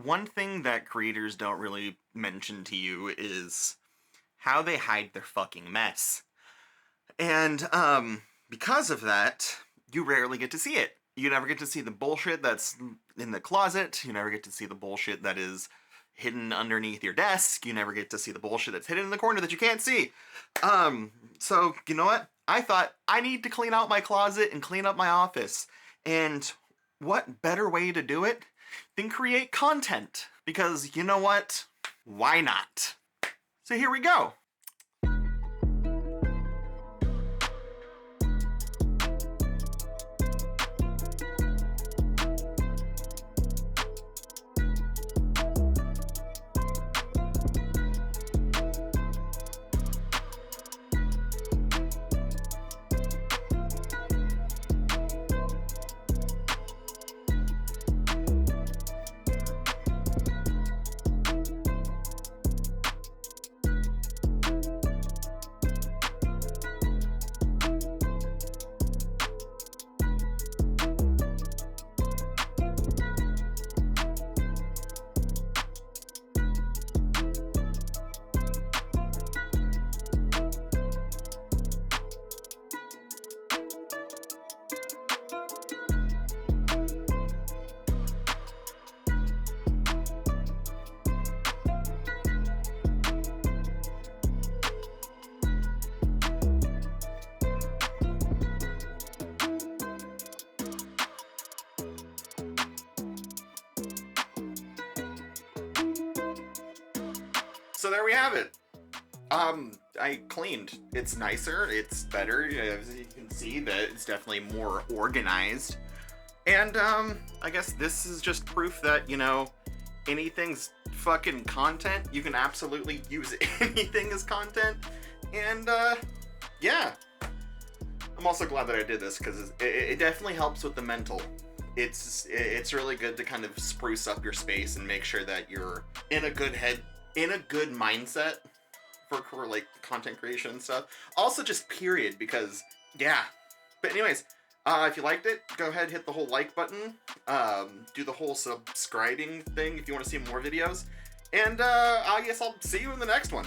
One thing that creators don't really mention to you is how they hide their fucking mess. And, because of that, you rarely get to see it. You never get to see the bullshit that's in the closet. You never get to see the bullshit that is hidden underneath your desk. You never get to see the bullshit that's hidden in the corner that you can't see. So, you know what? I thought, I need to clean out my closet and clean up my office. And what better way to do it than create content? Because, you know what? Why not? So here we go. So there we have it. I cleaned. It's nicer, it's better. As you can see that it's definitely more organized. And, I guess this is just proof that, you know, anything's fucking content. You can absolutely use anything as content. And, yeah. I'm also glad that I did this, because it definitely helps with the mental. It's really good to kind of spruce up your space and make sure that you're in a good mindset for like content creation and stuff. Also just period, because yeah. But anyways, if you liked it, go ahead, hit the whole like button, do the whole subscribing thing if you want to see more videos, and I guess I'll see you in the next one.